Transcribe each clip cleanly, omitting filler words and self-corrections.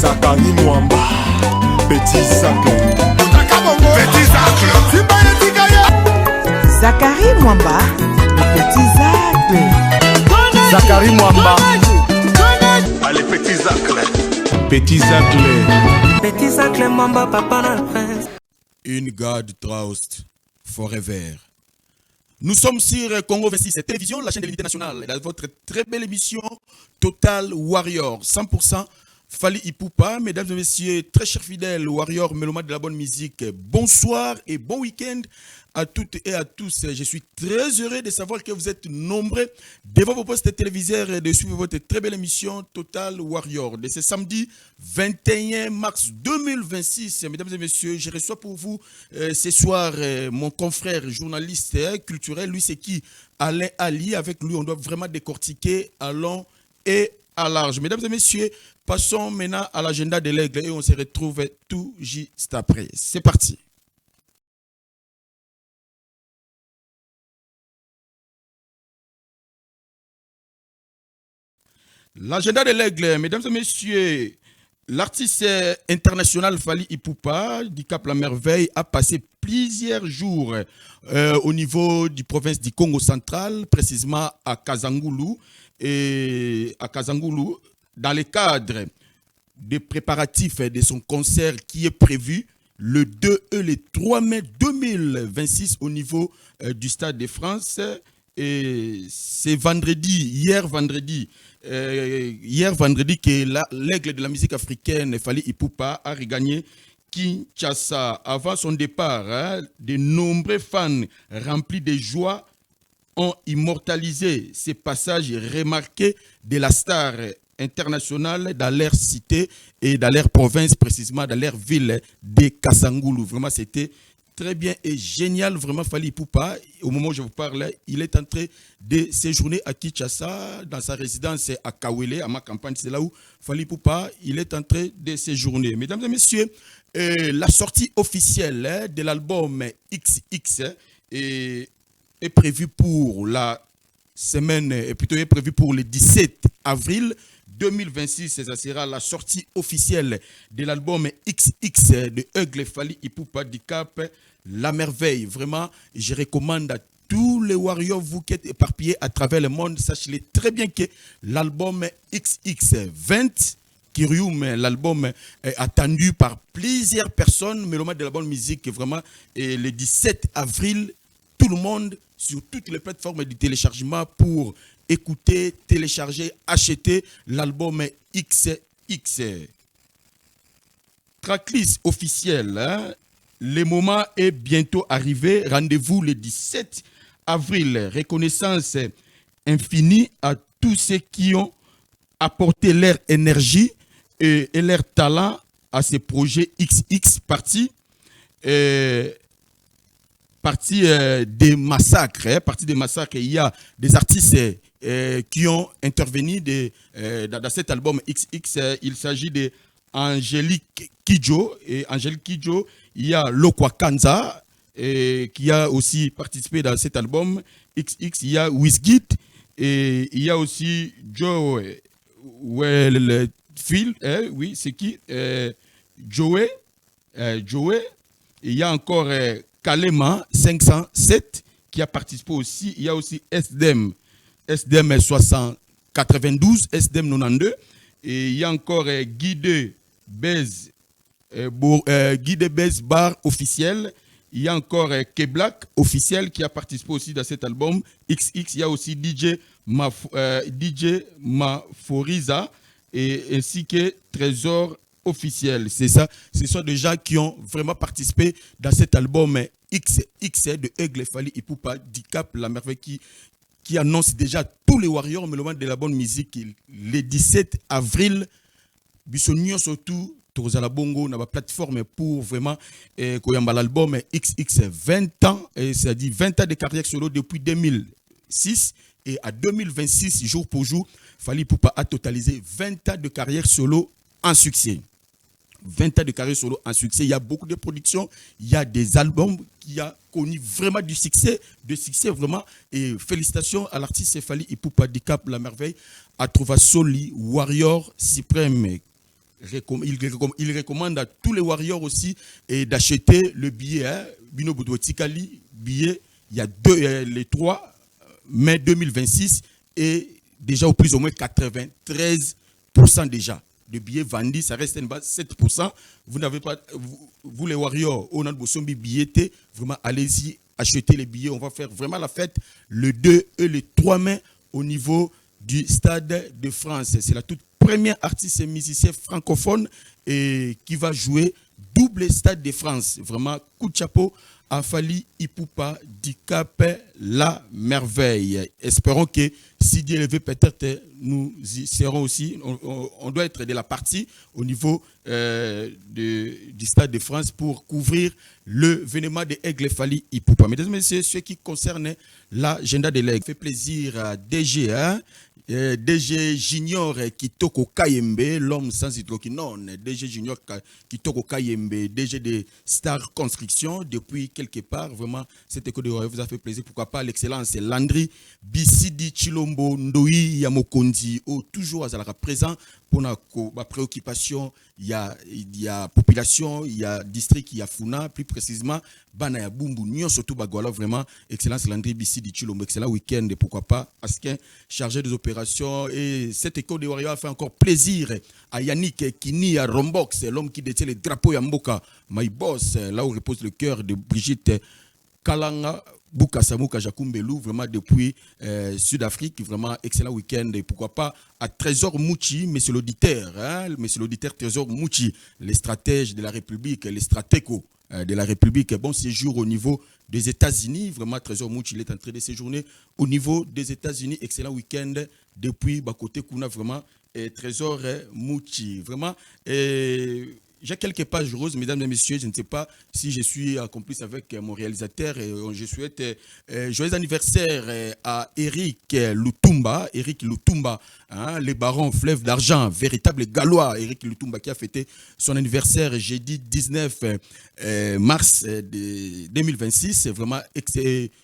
Zakari Mwamba, Petit Zacle. Petit Zacle. Zakari Mwamba, le Petit Zacle. Zakari Mwamba. Allez, Petit Zacle. Petit Zacle. Petit Zacle Mwamba, papa na prince. Une God Trust Forever. Nous sommes sur Congo 26 Télévision, la chaîne de l'unité nationale, dans votre très belle émission Total Warrior, 100% Fally Ipupa. Mesdames et messieurs, très chers fidèles, Warrior, mélomanes de la bonne musique, bonsoir et bon week-end à toutes et à tous. Je suis très heureux de savoir que vous êtes nombreux devant vos postes téléviseurs et de suivre votre très belle émission Total Warrior. De ce samedi 21 mars 2026, mesdames et messieurs, je reçois pour vous ce soir mon confrère journaliste culturel, lui c'est qui? Alain Ali. Avec lui, on doit vraiment décortiquer à long et à large. Mesdames et messieurs, passons maintenant à l'agenda de l'aigle et on se retrouve tout juste après. C'est parti. L'agenda de l'aigle, mesdames et messieurs, l'artiste international Fally Ipupa du Cap La Merveille a passé plusieurs jours au niveau du province du Congo central, précisément à Kazangulu, dans le cadre des préparatifs de son concert qui est prévu le 2 et le 3 mai 2026 au niveau du Stade de France. Et c'est hier vendredi que l'aigle de la musique africaine Fally Ipupa a regagné Kinshasa. Avant son départ, de nombreux fans remplis de joie ont immortalisé ces passages remarqués de la star internationale dans leur cité et dans leur province, précisément dans leur ville de Kasangulu. Vraiment, c'était très bien et génial, vraiment Fally Ipupa. Au moment où je vous parle, il est en train de séjourner à Kinshasa, dans sa résidence à Kawele, à ma campagne. C'est là où Fally Ipupa, il est en train de séjourner. Mesdames et messieurs, la sortie officielle de l'album XX est prévue pour la semaine, plutôt est prévue pour le 17 avril 2026. Ça sera la sortie officielle de l'album XX de Eugle Fally Ipupa du Cap La Merveille. Vraiment, je recommande à tous les warriors, vous qui êtes éparpillés à travers le monde, sachez très bien que l'album XX20, Kyrium, l'album est attendu par plusieurs personnes, mélomanes de la bonne musique, vraiment, et le 17 avril, tout le monde sur toutes les plateformes de téléchargement pour écouter, télécharger, acheter l'album XX. Tracklist officielle, hein? Le moment est bientôt arrivé. Rendez-vous le 17 avril. Reconnaissance infinie à tous ceux qui ont apporté leur énergie et leur talent à ce projet XX parti des massacres. Partie des massacres, il y a des artistes qui ont intervenu dans cet album XX. Il s'agit de Angélique Kidjo. Et Angélique Kidjo, il y a Lokwa Kanza qui a aussi participé dans cet album XX. Il y a Wizkid et il y a aussi Joey Phil. Oui, c'est qui? Joey. Il y a encore Kalema 507 qui a participé aussi. Il y a aussi SDM 92, SDM 92. Et il y a encore Guide Bez Bar officiel. Il y a encore K-Black officiel qui a participé aussi dans cet album XX. Il y a aussi DJ Maforiza ainsi que Trésor officiel. C'est ça. Ce sont des gens qui ont vraiment participé dans cet album XX de Eugle Fally Ipupa du Cap La Merveille qui annonce déjà tous les warriors mélomanes de la bonne musique le 17 avril. Bisogno surtout Tozala Bongo na plateforme pour vraiment koyamba l'album XX 20 ans, c'est-à-dire 20 ans de carrière solo depuis 2006 et à 2026 jour pour jour, Fally Ipupa a totalisé 20 ans de carrière solo en succès. 20 ans de carrière solo en succès, il y a beaucoup de productions, il y a des albums qui a connu vraiment du succès vraiment, et félicitations à l'artiste Fally Ipupa du Cap La Merveille, à trouver Soli Warrior Suprême. il recommande à tous les warriors aussi d'acheter le billet. Bino Boudou Tikali, billet, il y a les 3 mai 2026 et déjà au plus ou moins 93% déjà. De billets vendus, ça reste une base 7%. Vous n'avez pas, vous les warriors, on a besoin de billets, vraiment allez-y, achetez les billets. On va faire vraiment la fête le 2 et le 3 mai au niveau du Stade de France. C'est la toute première artiste et musicien francophone et qui va jouer double Stade de France. Vraiment, coup de chapeau à Fally Ipupa Dicap la merveille. Espérons que si Dieu le veut, peut-être nous y serons aussi. On doit être de la partie au niveau du Stade de France pour couvrir l'événement de Aigle Fally Ipupa. Mesdames et messieurs, ce qui concerne l'agenda de l'Aigle fait plaisir à DG, DG Junior Kitoko Kayembe, l'homme sans hydroquinone, DG Junior Kitoko Kayembe, DG de Star Construction, depuis quelque part, vraiment, cette école de vous a fait plaisir. Pourquoi pas l'excellence Landry Bissidi Chilombo Ndoi Yamokondi, toujours à présent pour ma préoccupation. Il y a population, il y a district, il y a Funa, plus précisément, Bana ya Bumbu, Nyon surtout Bagwala, vraiment, excellence Landry Bissidi Chilombo, excellent week-end, et pourquoi pas, Askin, chargé des opérations. Et cette école de warriors a fait encore plaisir à Yannick Kini, à Rombox, l'homme qui détient les drapeaux Yamboka, My Boss, là où repose le cœur de Brigitte Kalanga Bukasamuka Jakumbelu, vraiment depuis Sud-Afrique, vraiment excellent week-end. Et pourquoi pas à Trésor Mouchi, monsieur l'auditeur, Trésor Mouchi, les stratèges de la République, les stratécos de la République. Bon séjour au niveau des États-Unis, vraiment Trésor Mouchi, il est en train de séjourner au niveau des États-Unis. Excellent week-end depuis côté Kuna, vraiment Trésor Mouchi, vraiment. J'ai quelques pages roses, mesdames et messieurs. Je ne sais pas si je suis complice avec mon réalisateur. Je souhaite joyeux anniversaire à Eric Lutumba. Eric Lutumba, le baron fleuve d'argent, véritable Gallois. Eric Lutumba qui a fêté son anniversaire jeudi 19 mars 2026. Vraiment,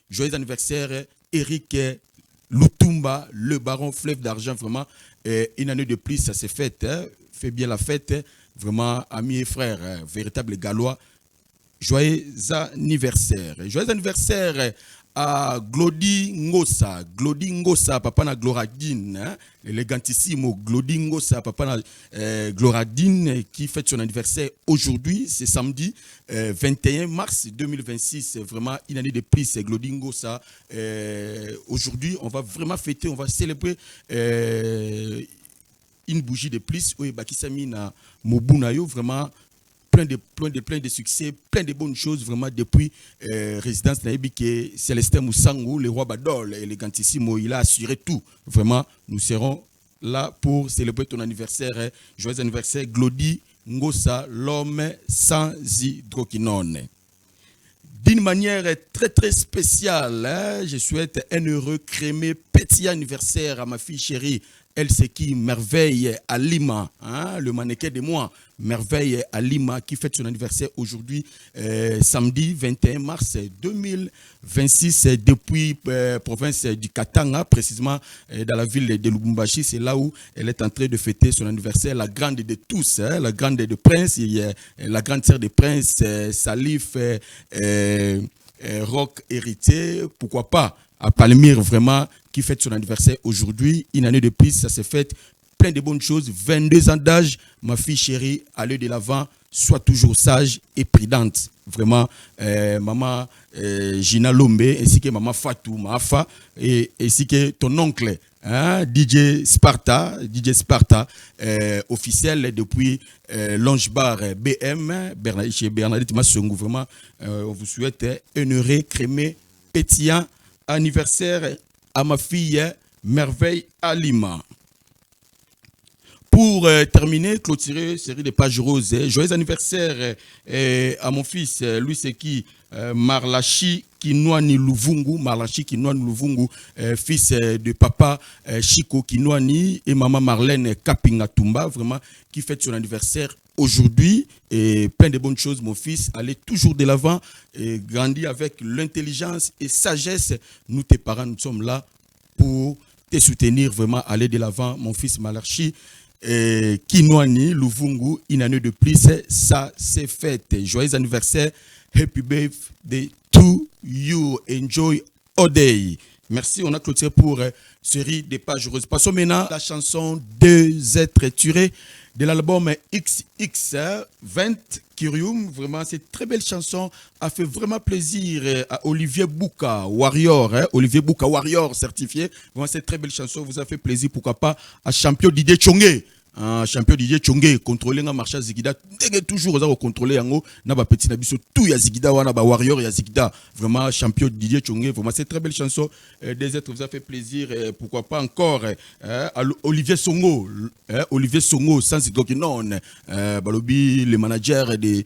joyeux anniversaire Eric Lutumba, le baron fleuve d'argent. Vraiment, une année de plus, ça s'est fait. Fait bien la fête. Vraiment, amis et frères, véritable Gallois, joyeux anniversaire. Joyeux anniversaire à Glody Ngosa, papa na Gloradine, l'élégantissimo Glody Ngosa, papa na Gloradine, qui fête son anniversaire aujourd'hui, c'est samedi 21 mars 2026. Vraiment une année de plus, c'est Glody Ngosa. Aujourd'hui, on va vraiment fêter, on va célébrer une bougie de plus. Oui, Bakisami na Mobunayo, vraiment plein de succès, plein de bonnes choses, vraiment depuis résidence Naïbike, Célestin Moussango, le roi Badol, élégantissimo, il a assuré tout. Vraiment, nous serons là pour célébrer ton anniversaire. Joyeux anniversaire, Glody Ngosa, l'homme sans hydroquinone. D'une manière très très spéciale, je souhaite un heureux crémé petit anniversaire à ma fille chérie, elle c'est qui Merveille Alima, le mannequin de moi, Merveille Alima, qui fête son anniversaire aujourd'hui, samedi 21 mars 2026, depuis province du Katanga, précisément dans la ville de Lubumbashi. C'est là où elle est en train de fêter son anniversaire, la grande de tous, la grande de Prince, la grande sœur de Prince, Salif, Rock héritier, pourquoi pas, à Palmyre, vraiment, qui fête son anniversaire aujourd'hui. Une année de plus, ça s'est fait. Plein de bonnes choses. 22 ans d'âge, ma fille chérie, allez de l'avant, sois toujours sage et prudente. Vraiment, maman Gina Lombe, ainsi que maman Fatou, Mafa, et ainsi que ton oncle, DJ Sparta, officiel depuis Longe Bar BM, chez Bernadette Massongou. Vraiment, on vous souhaite un heureux, crémé, pétillant anniversaire à ma fille Merveille Alima. Pour terminer, clôturer série de pages roses, joyeux anniversaire à mon fils, lui c'est qui Marlachi Kinwani Luvungu, fils de papa Chico Kinwani et maman Marlène Kapingatumba, vraiment qui fête son anniversaire aujourd'hui. Et plein de bonnes choses, mon fils, allez toujours de l'avant et grandir avec l'intelligence et sagesse. Nous, tes parents, nous sommes là pour te soutenir, vraiment aller de l'avant, mon fils Marlachi Kinwani, Luvungu, une année de plus, ça c'est fête. Joyeux anniversaire, happy birthday to you, enjoy all day. Merci, on a clôturé pour série des pages heureuses. Passons maintenant à la chanson Deux êtres tués de l'album XX20 Kyrium. Vraiment, cette très belle chanson a fait vraiment plaisir à Olivier Bouka, Warrior, Olivier Bouka, Warrior certifié. Vraiment, cette très belle chanson vous a fait plaisir, pourquoi pas, à champion Didier Tchongé. Champion Didier Tchongé, contrôler un marché Zigida, toujours aux contrôler en haut, n'a pas petit nabiso, tout ya Zigida, wana ba Warrior ya Zigida. Vraiment, champion Didier Tchongé, vraiment, c'est très belle chanson. Des êtres vous a fait plaisir, pourquoi pas encore, Olivier Songo, Olivier Songo, sans non, Balobi, le manager de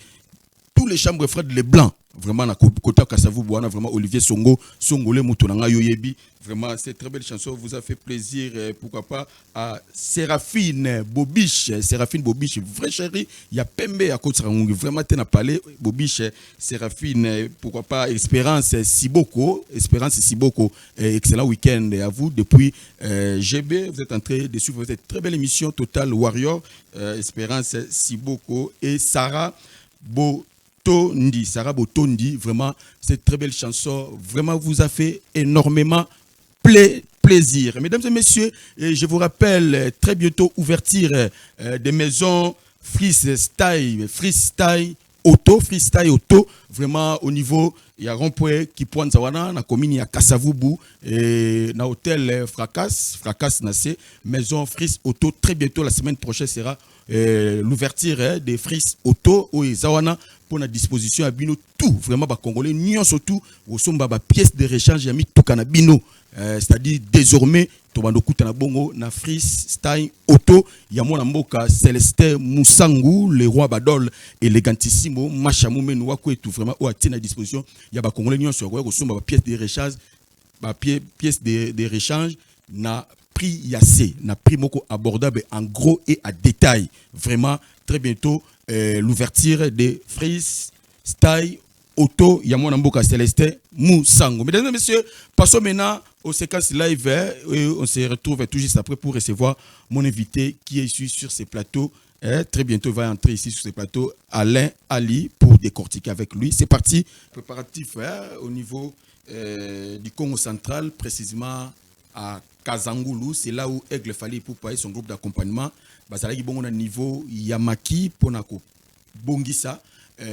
tous les chambres Fred les Blancs. Vraiment, na côté Kassavou Bouana, vraiment Olivier Songo, Songolé Moutonanga Yoyebi. Vraiment, cette très belle chanson vous a fait plaisir. Pourquoi pas à Séraphine Bobiche. Séraphine Bobiche, vraie chérie. Il y a Pembe à côté de vraiment, tu n'as parlé. Bobiche, Séraphine, pourquoi pas Espérance Siboko. Espérance Siboko. Excellent week-end à vous. Depuis GB, vous êtes en train de suivre cette très belle émission Total Warrior. Espérance Siboko et Sarah Botondi, Sarah Botondi, vraiment, cette très belle chanson, vraiment vous a fait énormément plaisir. Mesdames et messieurs, je vous rappelle très bientôt ouverture des maisons freestyle auto, vraiment au niveau, il y a rond-point qui pointe Zawana, na commune à Kassavubu, et na hôtel Fracas Nassé, maison Fris Auto, très bientôt la semaine prochaine sera l'ouverture des Fris Auto au Zawana pour la disposition à Bino tout, vraiment ba Congolais, nion surtout, au somba ba pièce de rechange yami tout kanabino. C'est-à-dire désormais Tobandokuta na bongo na freestyle auto yamona mboka Célestin Moussangu le roi Badol élégantissimo Machamou Menouwa ko tout vraiment au à disposition ya ba congolais nyon sur ko somba ba pièce de rechange pièce de rechange na prix yassé na prix moko abordable en gros et à détail vraiment très bientôt l'ouverture des freestyle auto yamona mboka Célestin Moussangu. Mesdames et messieurs, passons maintenant aux séquences live et on se retrouve tout juste après pour recevoir mon invité qui est ici sur ces plateaux. Très bientôt, il va entrer ici sur ces plateaux, Alain Ali, pour décortiquer avec lui. C'est parti. Préparatif au niveau du Congo central, précisément à Kazangoulou. C'est là où Aigle Fali pour payer son groupe d'accompagnement. Bazalaki bongo na niveau Yamaki pour nako Bongisa.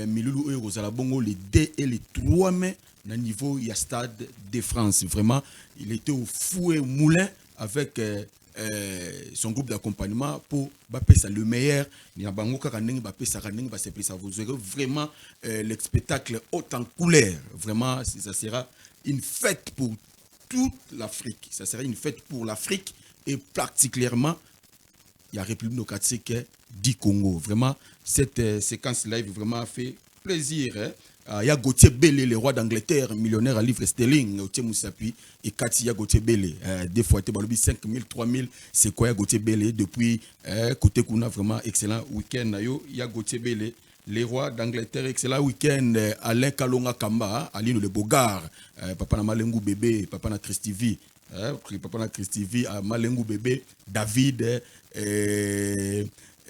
Milulu Rosala bongo les 2 et les 3 mai. Na niveau il y a Stade de France. Vraiment, il était au fouet moulin avec son groupe d'accompagnement pour ça le meilleur. Il y a vraiment le spectacle haut en couleur. Vraiment, ça sera une fête pour toute l'Afrique. Ça sera une fête pour l'Afrique et particulièrement la République démocratique du Congo. Vraiment, cette séquence live vraiment fait plaisir. Il y a Gauthier Bélé, le roi d'Angleterre, millionnaire à livre sterling, Gauthier Moussapi, et Kati, il y a Gauthier Bélé. Des fois, tu as 5 000, 3 000, c'est quoi Gauthier Bélé? Depuis côté Kuna, vraiment excellent week-end. Il y a Gauthier Bélé, les rois d'Angleterre, excellent week-end. Alain Kalonga Kamba, Aline Le Bogard, Papa na Malengu Bébé, Papa na Christivi, Papa na Christivi, Malengu Bébé, David,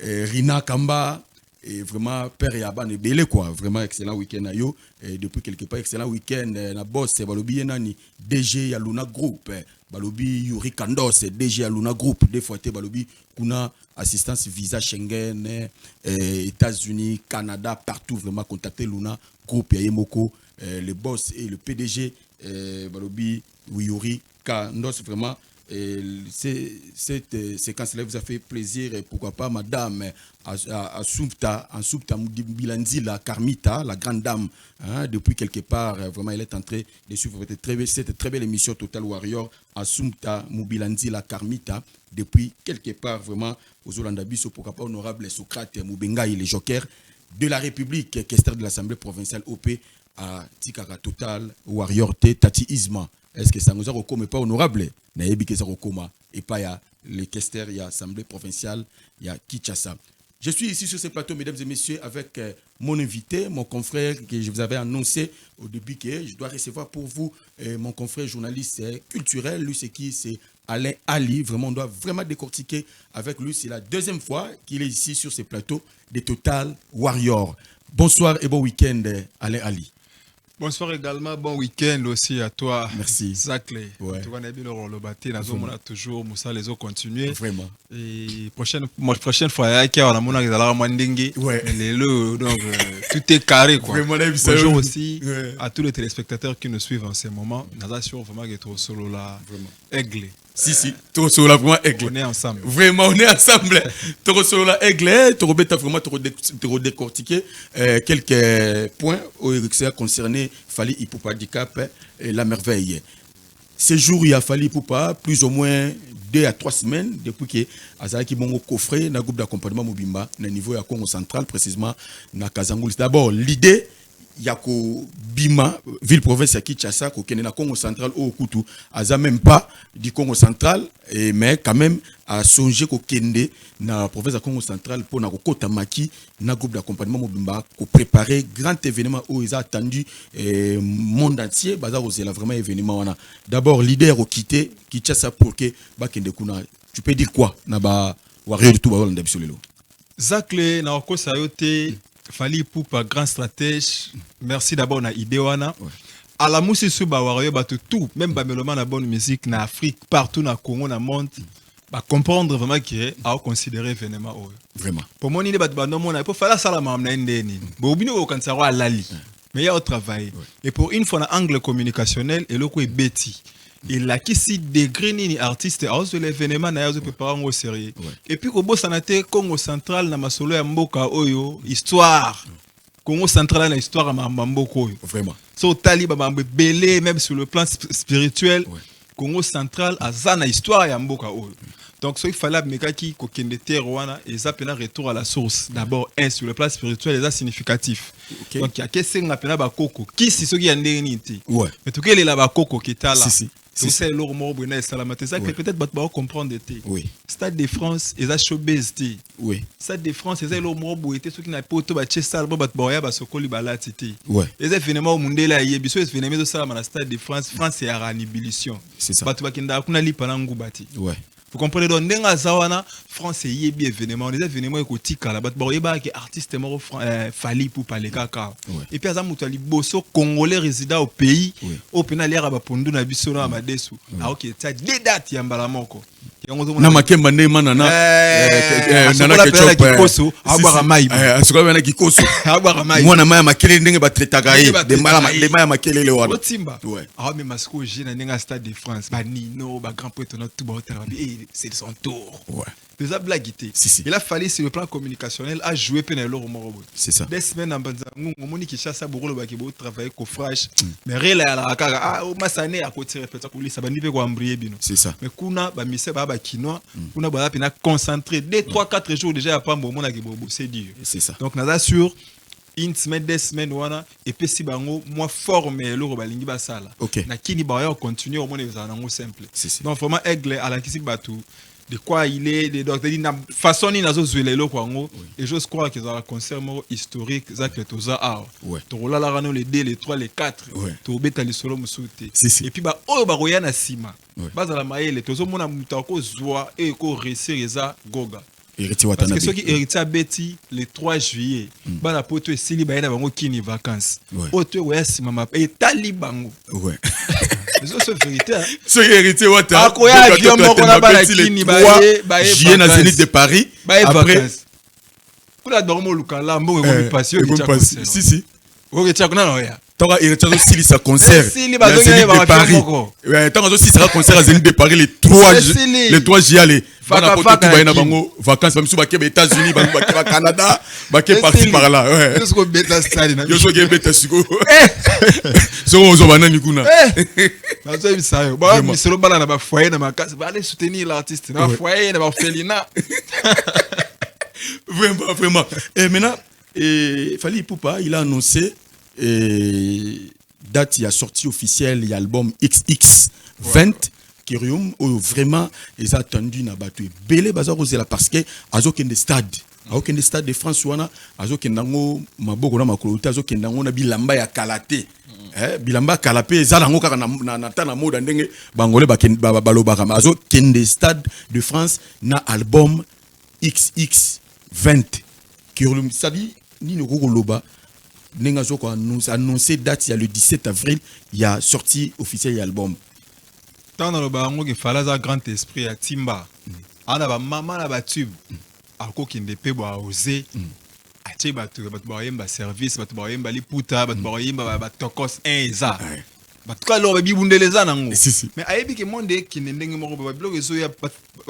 Rina Kamba. Et vraiment, Père Yaban est belé quoi. Vraiment excellent week-end à yo. Et depuis quelque part, excellent week-end. La boss, Balobi Yenani, DG Yaluna Group. Balobi Yuri Kandos, DG Yaluna Group. Des fois, Balobi Kuna assistance visa Schengen, États-Unis, Canada, partout. Vraiment, contacter Luna Group. Yayemoko, le boss et le PDG. Balobi Yuri Kandos, vraiment. Cette séquence-là vous a fait plaisir et pourquoi pas madame Assumpta Mbilanzi, la Carmita, la grande dame, hein, depuis quelque part, vraiment elle est entrée de suivre cette très belle émission Total Warrior, Assumpta Mbilanzi, la Carmita, depuis quelque part, vraiment, aux Olandabiso, pourquoi pas honorable Socrate Moubengaï, les jokers de la République, questeur de l'Assemblée provinciale OP, à Tikara Total Warrior T, Tati Isma. Est-ce que ça nous a recommandé pas honorable? Et pas ya les questeurs, il y a l'Assemblée provinciale, il y a Kinshasa. Je suis ici sur ce plateau, mesdames et messieurs, avec mon invité, mon confrère que je vous avais annoncé au début que je dois recevoir pour vous mon confrère journaliste culturel. Lui, c'est qui? C'est Alain Ali. Vraiment, on doit vraiment décortiquer avec lui. C'est la deuxième fois qu'il est ici sur ces plateaux des Total Warriors. Bonsoir et bon week-end, Alain Ali. Bonsoir également, bon week-end aussi à toi. Merci. Zaclé. Ouais. Tu connais bien le rôle bâti, on a toujours Moussa les autres continuer. Vraiment. Et prochaine fois, il y a un mandingue. Ouais. Donc tout est carré quoi. Vraiment, bonjour aussi ouais. à tous les téléspectateurs qui nous suivent en ce moment. Nous assurons vraiment que tu es solo là. Aigle. Si, trop solo là, vraiment aigle. On est ensemble. Vraiment, on est ensemble. Trop solo là, aigle. Tu vas vraiment te décortiquer quelques points concernés Fally Ipupa Handicap et la merveille. Ces jours, il a Fally Ipupa plus ou moins 2 à 3 semaines depuis que Azaki Bongo coffré dans le groupe d'accompagnement Mobimba, au niveau de Congo central, précisément dans Kazangoulis. D'abord, l'idée. Yako Bima, ville-province à Kinshasa, qui est dans le Congo central au Kutu, a même pas du Congo central, mais quand même a songé qu'au Kende, dans la province de Congo central, pour na Kota Maki, dans le groupe d'accompagnement Mobimba, pour préparer grand événement où ils ont attendu le monde entier, c'est vraiment événement. D'abord, leader au quitté, Kinshasa pour que Bakende Kuna, tu peux dire quoi, na warrior de tout bawol ndabisolo. Zakle na oko sayote Fally Ipupa grand stratège. Merci d'abord na Idewana. À la musique sur Bawario tout, même Bameloma na bonne musique na Afrique, partout na Congo na monde, ba comprendre vraiment que a considérer événement. Vraiment. Pour moi il faut faire ça la mamna ndeni. Bo bino ko kansaro alali. Mais il y a au travail. Et pour une fois na angle communicationnel et le ko beti. Il a qui si degré ni artiste à cause de l'événement na yazo préparer au sérieux. Et puis ko bosanate Congo central na masolo ya mboka oyo histoire. Congo central na histoire ma mboka oyo. Vraiment. So taliba mambe belé même sur le plan spirituel. Congo central a zana histoire ya mboka oyo. Donc il fallait meka ki ko kende terwana et ça pena retour à la source. D'abord sur le plan spirituel et significatif. Donc il y a que c'est ngapena ba koko qui si soki ya ndeni ti. Mais tout quel est la ba koko qui ta là. Si c'est leur mot brûlé salamate ça que peut-être va comprendre de Stade de France et ça showbiz ti. Stade de France et ça leur mot brûlé ceux qui n'a pas auto ba chesal ba boya ba sokoli balati ti. Les événements au monde là yebi so événements ça na Stade de France c'est à ranibilisation. C'est ça. Batu bakenda kuna lipa na ngubati. Vous comprenez donc ndenga zawana France yebi événement les événements ekotika la batu ba que artiste mort Fally Ipupa le kaka. Et puis azamuto ali bosso congolais résident au pays au penal ya ba pondu na biso na madesu. Ah OK, ça des dates ya mbala moko. Na makemba nde mana na nana kikoso abara mai asuka bana kikoso abara mai mwana maya makele ndenge ba tretaka ye de maya makele le wana otimba ah mais masiko jeune ndenge Stade de France ba Nino ba grand poète na tout ba c'est son tour déjà blaguité il a fallu sur le plan communicationnel à jouer penelo morobo c'est ça des semaines en banza ngomoni Kinshasa bokolo ba kibo travailler ko fresh mais réel la kaka ah o masane à côté répéter ko lisa ba nipe ko ambrier bino c'est ça mais kuna ba mise ba kinois kuna ba pena concentré 2 3 4 jours déjà à pas bon mona ki bobo c'est dur c'est ça donc na assure une semaine des semaines wana et puis si bango moi formé le balingi ba sala na kini ba ya continuer au moins les anango simple donc vraiment aigle à la kisi batu de quoi il est de donc de façon ni nazo zuela lo kwango et je crois que ça un concert historique ça que toza a to la rano les 2 les 3 les 4 to beta li solo musuti et puis ba o ba roya na sima baza la maele tozo mona mutako zwa et ko réussir ça goga parce que ceux qui héritier Betty le 3 juillet bana poto esili ba na bango kini vacances oto ouais sima et talibango c'est vérité ce héritier wata akoya avion moko na bala kini ba juillet na Zénith de Paris après kula dormo lukala mbongo ko passion si oke tchako na no ya Tant que il y a concert de Paris. Tant que il concert à Zénith de Paris le 3 juillet. Bana poto tu vas na bango vacances même sur les États-Unis, au Canada, parti par là. Ouais. Yosko beta stade na. Yosko beta siko. So on zobana ni kuna. Na so bisayo. Ba misolo bala na ba foyer na makasi, ba aller soutenir l'artiste na foyer na ba felina. Vraiment. Et maintenant Fally Ipupa, il a annoncé date il a sorti officielle il y a l'album XX20 qui vraiment ils ont attendu na batu belé bazar osela parce que azokende stade azokende stade de France wana azokende ngo maboko na makolo azokende ngo na bilamba ya kalaté bilamba kalapé zalango kaka na tana moda ndenge bangolais balobaka azo kende Stade de France na album XX20 kirulum sadi ni no koloba nenga zoko annoncé date le 17 avril il y a sortie officielle de l'album. Tant dans le barango qui fallait un grand esprit à Timba. On a maman la batube. À quoi qui ne peut pas oser. À tirer batu batu service batu li puta batu tokos enza. Batu kalo babi bundeleza nango. Mais ayebi que monde qui ne ndenge moko ba blog ezo ya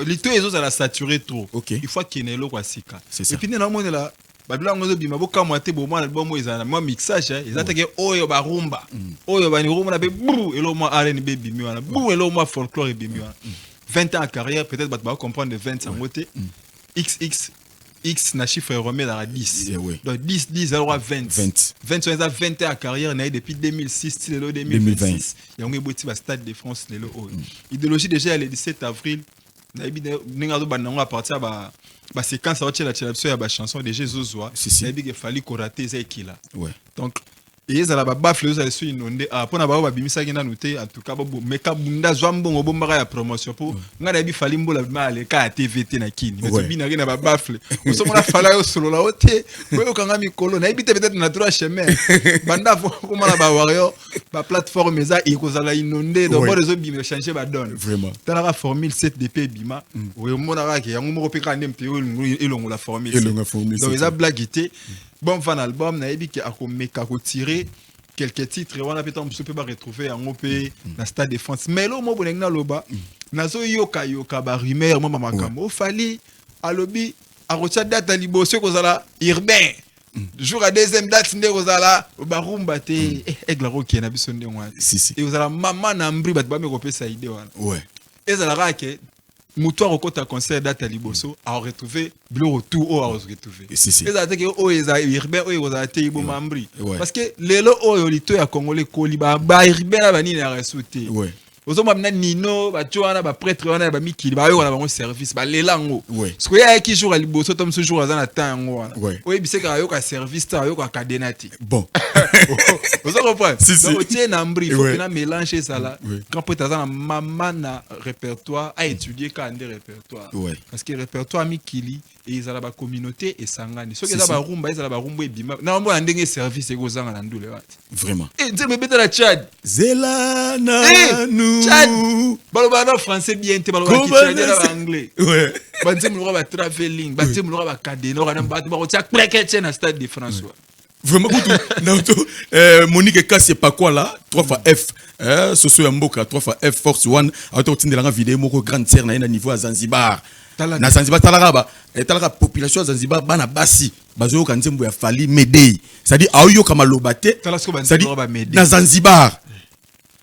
lito ezo ça la saturé trop. Il faut qu'il ne lo kwa sika. Et puis na monde la babila ngozo bima boka mwate bo mwa album ezana mwa mixage ezatake oyo ba rumba oyo ba ni rumba na be bou elo mwa R&B bimi wana bou elo mwa folklore bimi wana 20 ans de carrière peut-être ba comprendre de 20 ans côté X na chiffre remet dans la 10 donc 10 alors 20 ça 20 ans de carrière na depuis 2006 lelo 2026 yango boti ba Stade de France lelo idéologie déjà le 17 avril na ebi ninga do banango à partir ba séquence à la ba chanson de Jésus na ebi que fallait ko rater ça ekila donc et ça la ba bafle ça sur inondé pour na ba ba bimisa ki na noter en tout cas bo meka bunda zwambo bomba ya promotion pour nga na ebi fallait mbola male ka TVT na kini mais bi na ba bafle on se mona fala yo solo la ote ko kanga mikolo na ebi peut-être na trois chemin banda ko mala ba wario ba plateforme za ikozala inondé donc bo rezo bimé changer ba donne vraiment dans la formule 7 DP bima o mona ka ke yango moko peka ndem teo elongo la formule donc ils a blaguité bon fan album na ebi ki akomeka ko tirer quelques titres on a peut-être on peut pas retrouver en OP na Stade de France mais lo mo bonenga loba nazo yoka ba rumeur mo makambo fali alobi a rocha date liboso ko zala urbain jour à deuxième date ndé ko zala ba rumba te aigle roki na biso ndé ngwa et ko zala mama na mbri bat ba me ko pesa idée wana et zala rake Moutoir au côté concert date à Liboso a retrouvé bleu retour au a retrouvé et ça que o eza urbain o eza te ibo mambri parce que lelo o lito ya congolais koliba ba urbain la bani na resouté ozoma mna nino ba twana ba prêtre wana ba mikili ba yo na bango service ba lelango parce que ya ki jour à Liboso tom ce jour azana tango wana o ebiseka yo ka service ta yo ka cadenati bon vous comprenez donc tiens na mbri faut que na mélanger ça là quand peut azana maman na répertoire à étudier quand des répertoire parce que répertoire mikili et ils ont la communauté et sangani ce que ça ba rumba ils ont la rumba et bima na mbo ndenge service ego zanga na ndule wati vraiment et nzembe beta la Tchad zelana nous Tchad baloba na français bien te baloba ki Tchad na anglais banzembe lo ba traveling banzembe lo ba cadena na ba ba tia plekete na Stade de France vraiment tout Monique K c'est pas quoi là 3 fois F soso ya mboka 3 fois F force 1 auto tindela vidéo moko grande sœur na niveau à Zanzibar na Zanzibar talaka population Zanzibar bana basi bazo ka nzembo ya fali Medei c'est-à-dire ayo kama lobate c'est-à-dire na Zanzibar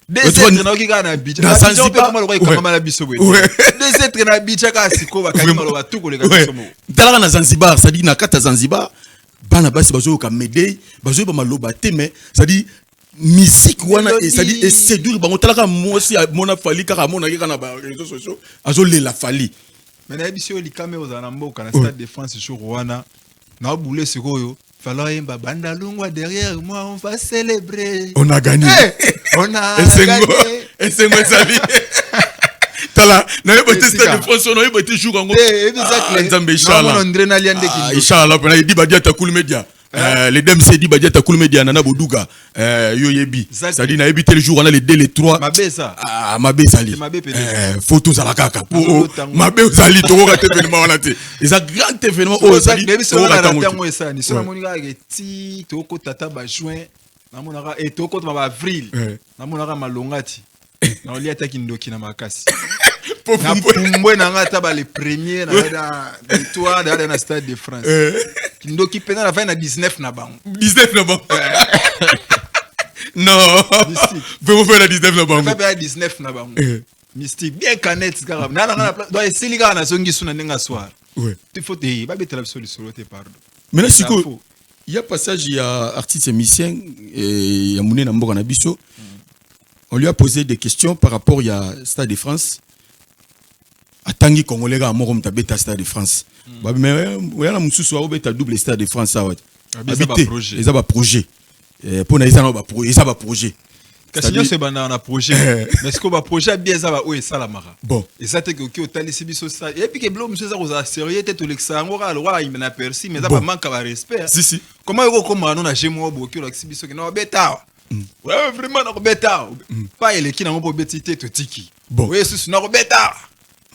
des êtres na ki kana bicha na Zanzibar kama la biso bwe des êtres na bicha ka siko ba kama loba tuko le ka biso mo talaka na Zanzibar c'est-à-dire na kata Zanzibar bana basi bazo ka Medei bazo ba malobate mais c'est-à-dire musique wana c'est-à-dire et séduire bango talaka moi aussi mona fali kaka mona ki kana ba réseaux sociaux azo le la fali. Mais na bisio likame ozana mboka na Stade de France jour wana na boulé sikoyo fallait yemba banda lungwa derrière moi on va célébrer on a gagné on a gagné et c'est moi sali tala na yebo te Stade de France on yebo te jour ngo nzambe inshallah inshallah pena di badia ta cool media les DMC di badia ta cool media nana boduga yo yebi ça dit na yebi tel jour on a les 2 les 3 mabesa mabesa ali photos à la kaka pour mabesa ali to ka événement on a te et ça grand événement au sali to ka tango esa ni so monika ti to ko tata ba juin na monaka et to ko ba avril na monaka malongati na oli ataki ndoki na makasi na pumbwe na ngata ba les premiers na victoire dans le Stade de France ndoki pena la fin na 19 na bango 19 na bango non vraiment faire la 19 na bango faire 19 na bango mystique bien canet garab na na place doit essayer ga na songi suna nenga soir il faut te ba betela biso lisolo te pardon mais siko il y a passage il y a artiste musicien et ya mune na mboka na biso on lui a posé des questions par rapport il y a Stade de France atangi congolais ga moko mtabeta Stade de France ba mais wala mususu wa beta double Stade de France ça habiter ils ont un projet pour na ils ont un projet Kasi c'est bana na projet. Mais ce que ba projet bien ça va o esalamaka. Bon. Et ça te que o talisi biso ça. Et puis que blo monsieur ça ko sérieux tête to l'exango ra loi il na persi mais ça pas manque ba respect. Si. Comment yo comment non na jemo bo ki o biso que na beta. Ouais vraiment na beta. Pas ele ki na mo betité to tiki. Bon. Oui sous na beta.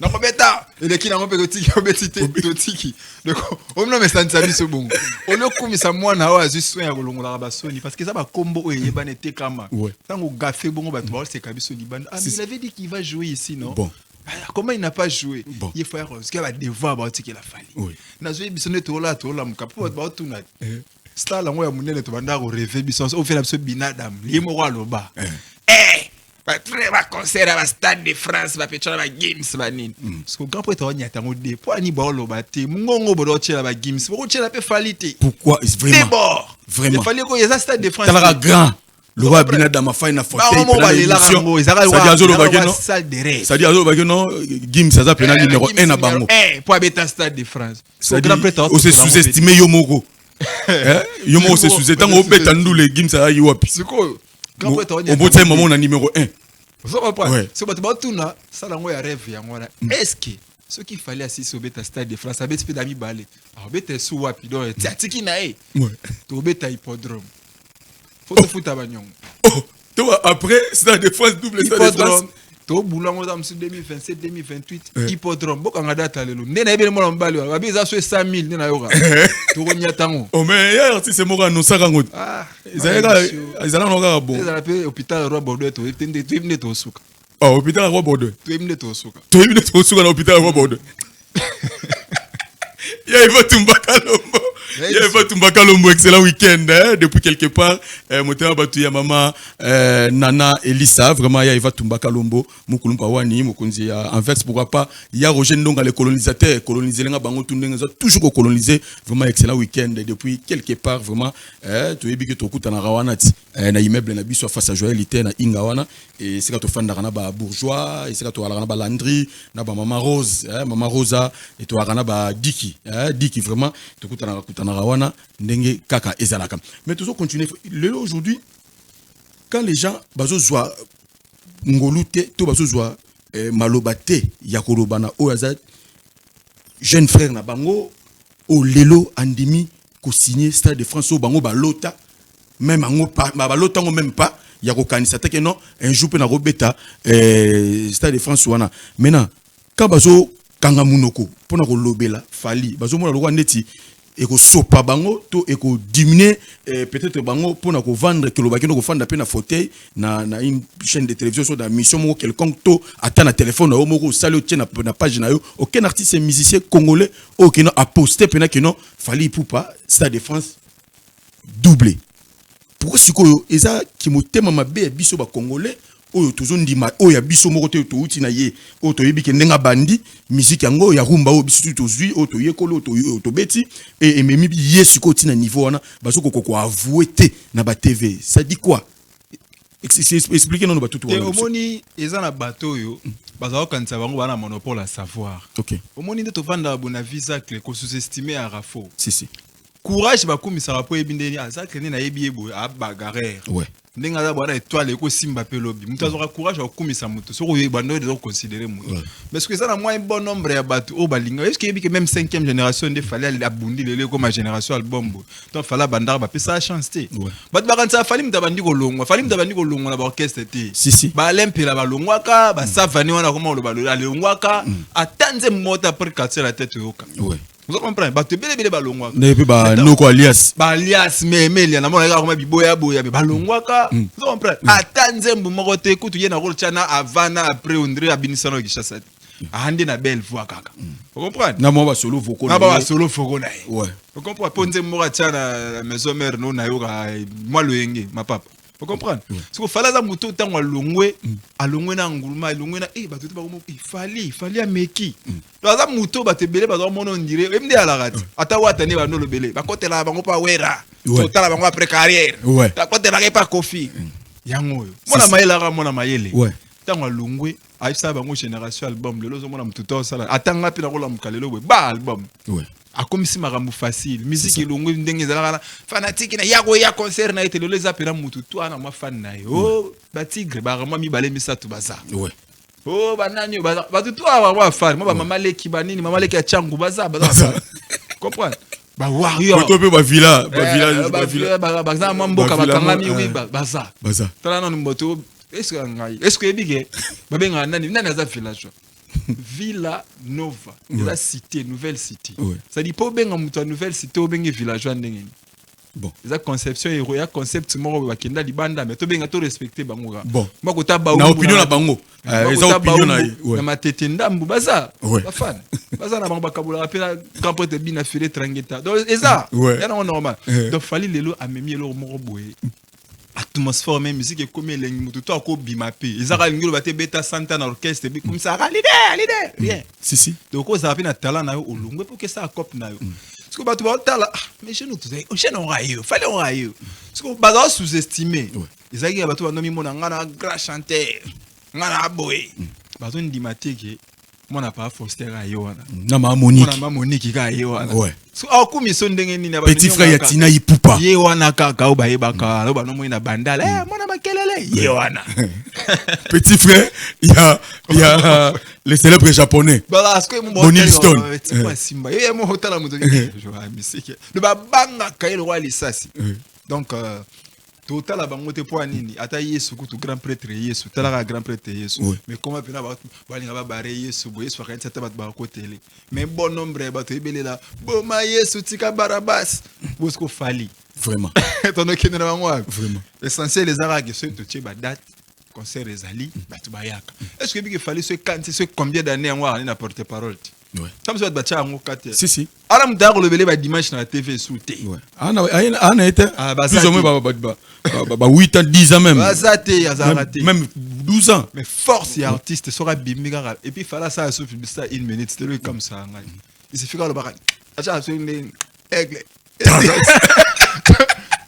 Na beta. Ele ki na mo tiki o betité to tiki. Donc on no me santa biso bon. On le komisa mwana wa juste ya kolongola ba soni parce que ça ba combo o yeba ne tekama. Tango gafé bon ba to ba se kabiso libanda. Ah mais il avait dit qu'il va jouer ici non. Bon. Comment il n'a pas joué? Bon. Il faut parce qu'il va devoir ba tiki la fali. Oui. Na joué biso ne to la mkapo ba to na. Star la ngoya munene to banda ko rêver biso au fait absolu binadam. Yemo wa loba. Très va concert à Stade de France va petcha ba games ba nini parce que grand prêtre wanya tango de po ani ba loba te mungongo bodo tshela ba games bo tshela pe falite Pourquoi vraiment il fallait que les Stade de France talara grand le roi binada ma faina fauteuil pour l'émission ça dit azo bageno Gims ça s'appelle numéro 1 na bango pour habiter Stade de France c'est grand prêtre on se sous-estimer yo moko yo moko se sous-estimer tango beta ndule Gims a yi wapi c'est quoi grand prêtre on botte maman na numéro 1. Vous comprenez? C'est pas tout là, ça là moi rêve ya moi. Est-ce que ce qu'il fallait assister au bêta Stade de France, avec peu d'amis balé. Alors bêta sous wapi donc tiki na e. Ouais. To bêta hippodrome. Faut te foutre à bagnon. Oh, toi après Stade de France double Stade de France. To boulango dans 2027 2028 hippodrome. Boka ngada talelo. Ndena ebele mo mbali wa biza so 100,000 ndena yoka. To ronya tango. Oh mais hier artiste mo ka no saka ngoti. Ah, izala no ka bon. Izala pe hôpital Roi Bordeaux to tende to ibne to suka. Oh, hôpital Roi Bordeaux. To ibne to suka. To ibne to suka na hôpital Roi Bordeaux. Ya il va Tumbaka Lombo. Il va Tumbaka Lombo, excellent week-end depuis quelque part. Motema batu ya mama Nana Elisa, vraiment il va Tumbaka Lombo, mukulumpa wani mukunzi ya Anvers pourquoi pas. Il y a Roger Ndonga les colonisateurs, coloniser les bango tundenga toujours coloniser, vraiment excellent week-end depuis quelque part vraiment to yebi ke tokuta na rawana ti na immeuble na biso face à Joëlité na Ingawana et c'est ka to fanda na ba bourgeois et c'est ka to ala na ba Landry na ba mama Rose, mama Rosa et to ala na ba Diki. Diki vraiment tokutana rawana ndenge kaka ezalaka mais toujours continuer aujourd'hui quand les gens bazozwa ngolute to bazozwa malobate ya kolobana o azat jeune frère na bango o lelo andimi ko signer Stade de France o bango balota même ango pas balota ngo même pas ya ko kanisa te que non un jour pe na robeta Stade de France wana maintenant quand bazo kanga munoko pona ko lobela fali bazo mona lokwa ndeti et ko sopa bango to et ko diminuer peut-être bango pona ko vendre que lobaki no ko fanda pe na fauteuil na une chaîne de télévision sur da mission mo quelconque to ata na téléphone o moko sali na page na yo aucun artiste musicien congolais aucun a posté pena que non fali poupa Stade de France doublé pourquoi sikoyo eza ki motema mabe biso ba congolais oyo tozondima oyo ya biso moko te to uti na ye oyo toyebi ke ndenga bandi musique yango ya rumba oyo biso tozwi oyo toyekolo oyo tobeti et ememi ye siko ti na niveau wana bazoko ko avouer te na ba TV ça dit quoi expliquer non ba tout et omoni eza na bato yo bazao kanisa bango bana monopole à savoir OK omoni nde to vanda bona visa clé ko sous-estimer à rafo si courage ba komisa rapo ebindeni azakle ne na yebi ebo a bagarre ouais ndenga za bwana étoile ko simba pe lobby mutu azoka courage akomisa mutu soko yebando de considérer mutu parce que ça na moins bon nombre ya bato o balinga est-ce que yebi que même 5e génération de fallait abundi lele comme ma génération album donc fallait bandar ba pesa chance te bato bakanza fallait mtabandi ko longwa na ba orchestre te si ba lempela ba longwaka ba savani wana comment lo ba longwaka atanze mota après casser la tête yoka ouais vous comprenez ba te bele balongwa ne pe ba noko alias mais na mona ka koma biboya boya balongwaka vous comprenez atanze mbumo te kutu ye na role chana avana après André abinisano kishasa ande na belle voix kaka vous comprenez na mo ba solo voko na ouais vous comprenez ponze mo chana maison mère no na yoka moi le yenge ma papa vous comprenez parce que fallait za muto tango alongwe na nguluma alongwe na bato te ba ko fali ameki za muto ba te belé ba zo mono ndire emde ala rati ata wata ne ba no lobele ba kotela bango pa wera totala bango après carrière ta kotela ke pa kofi yango yo mona mayele ouais tango alongwe aisa bango génération album lelo zo mona muto to sala atanga pe na ko la mukalelo ba album ouais akomisi makambo facile musique elongo ndenge ezalaka fanatique na ya concert na etelo les apena mutu to ana ma fan na yo ba tigre ba rama mibale misatu baza ouais oh banani ba tout wa fan moi ba mama leki banini mama leki ya changu baza comprendre ba warrior to pe ba villa ba za mamboka bakangami oui baza tala na mboto est-ce que bige ba benga nani aza village Villa Nova, la cité, nouvelle cité. Ça dit pas bien en nouvelle cité ou bien villageois ndenge. Bon. La conception héroïque, concept moro bakenda libanda mais to bien to respecter bangoga. Bon. Moi ko ta ba na opinion na bango. Eza opinion na na matete ndambu baza. Ba fan. Baza na bango bakabula rapela grand prêtre bina filé trangeta. Donc eza. Ya na normal. Donc fali lelo amemi lelo moro boye. Atmosphère même musique comme les mutu to ko bimape ezaka ngilo bate beta santa na orchestre bi comme ça leader bien si donc ko za pina talent na yo olungwe pour que ça cop na yo parce que batu ba tala mais chez nous tout chez nous rayo fallait on rayo parce que baza sous-estimé ezaki batu ba nomi mona ngana grand chanteur ngana boy bazo ndimateke mona pa Foster ayo wana na Monique mona Monique ka ayo wana ouais so akumi so ndenge nini ba petit frère ya Tina Ipupa ye wana kaka o bayebaka lo bano moina bandala mona makelele ye wana petit frère il y a le célèbre japonais bala asko mo Bonnie Stone kwa simba ye mo hotala muzo je vois musique le babanga kailo wa lisasi donc total bango te po nini ata Yesu kutu grand prêtre Yesu tala grand prêtre Yesu mais comment pena ba balinga ba bare Yesu bo Yesu akati tata ba ko télé mais bon nombre ba to ebelela bo ma Yesu tika barabas bosko fali vraiment tono kenera bango vraiment l'essentiel les aragues c'est to tche ba date concert ezali ba to bayaka est-ce que bi que fali ce quand c'est combien d'années on a porte parole ouais comme ça ba tcha ngo kate si ala mdaro le belé ba dimanche na la TV souté ouais ana été plus ou moins ba 8 ans 10 ans même bazate azarate même 12 ans mais force et artiste sera bimika et puis fallait ça sur ça une minute c'était comme ça il suffit que le baka acha sur une aigle